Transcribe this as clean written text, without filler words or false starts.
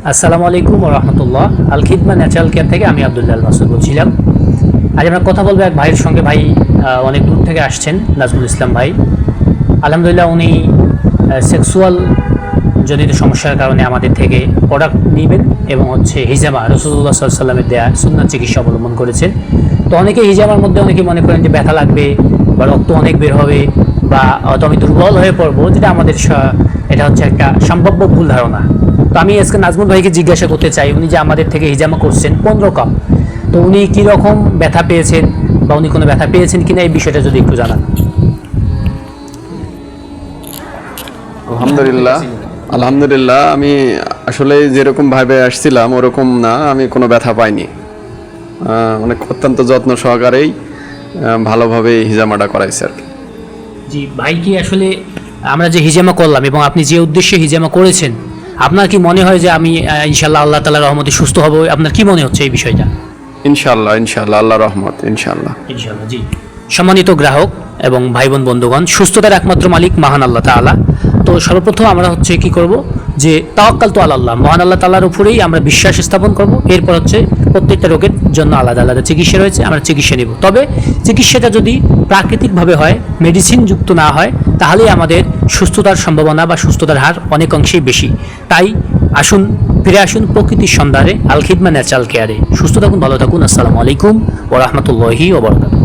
আসসালামু আলাইকুম ওয়া রাহমাতুল্লাহ। আল খিদমা ন্যাচারাল কেয়ার থেকে আমি আব্দুল্লাহ আল মাসুদ বলছিলাম। আজ আমরা কথা বলবো এক ভাইয়ের সঙ্গে। ভাই অনেক দূর থেকে আসছেন, নাজমুল ইসলাম ভাই। আলহামদুলিল্লাহ উনি সেক্সুয়াল জনিত সমস্যার কারণে আমাদের থেকে প্রোডাক্ট নেবেন এবং হিজামা রাসূলুল্লাহ সাল্লাল্লাহু আলাইহি ওয়াসাল্লামের দেয়া সুন্নাত চিকিৎসা অবলম্বন করেছেন। তো অনেকে হিজামার মধ্যে অনেকে মনে করেন যে ব্যথা লাগবে বা রক্ত অনেক বের হবে বা হয়তো আমি দুর্বল হয়ে পড়বো, যেটা আমাদের এটা হচ্ছে একটা সম্ভাব্য ভুল ধারণা। তো আমি আজকে নাজমুল ভাইকে জিজ্ঞাসা করতে চাই, উনি যে আমাদের থেকে হিজামা করছেন 15 কাপ, তো উনি কীরকম ব্যথা পেয়েছেন বা উনি কোনো ব্যথা পেয়েছেন কিনা এই বিষয়টা যদি একটু জানান। আলহামদুলিল্লাহ আমি আসলে যেরকম ভাবে আসছিলাম ওরকম না, আমি কোনো ব্যথা পাইনি। অনেক অত্যন্ত যত্ন সহকারেই ভালোভাবে হিজামাটা করাইছে আর কি। জি ভাই, কি আসলে আমরা যে হিজামা করলাম এবং আপনি যে উদ্দেশ্যে হিজামা করেছেন, আপনার কি মনে হয় যে আমি ইনশাল্লাহ আল্লাহ তাআলার রহমতে সুস্থ হব? আপনার কি মনে হচ্ছে এই বিষয়টা? ইনশাআল্লাহ আল্লাহ রহমত, ইনশাআল্লাহ। জি। সম্মানিত গ্রাহক এবং ভাই বোন বন্ধুগণ, সুস্থতার একমাত্র মালিক মহান আল্লাহ তাআলা। তো সর্বপ্রথম আমরা কি করব, যে তাওয়াক্কাল তো আল্লাহ, মহান আল্লাহ তাআলার উপরেই আমরা বিশ্বাস স্থাপন করব। এরপর প্রত্যেকটা রোগের জন্য আলাদা আলাদা চিকিৎসা রয়েছে, আমরা চিকিৎসা নেব। তবে চিকিৎসাটা যদি প্রাকৃতিকভাবে হয়, মেডিসিন যুক্ত না হয়, তাহলেই আমাদের সুস্থতার সম্ভাবনা বা সুস্থতার হার অনেক অংশেই বেশি। তাই আসুন, ফিরে আসুন প্রকৃতির সন্ধানে আল খিদমা ন্যাচারাল কেয়ারে। সুস্থ থাকুন, ভালো থাকুন। আসসালামু আলাইকুম ওয়া রাহমাতুল্লাহি ওয়া বারাকাতুহু।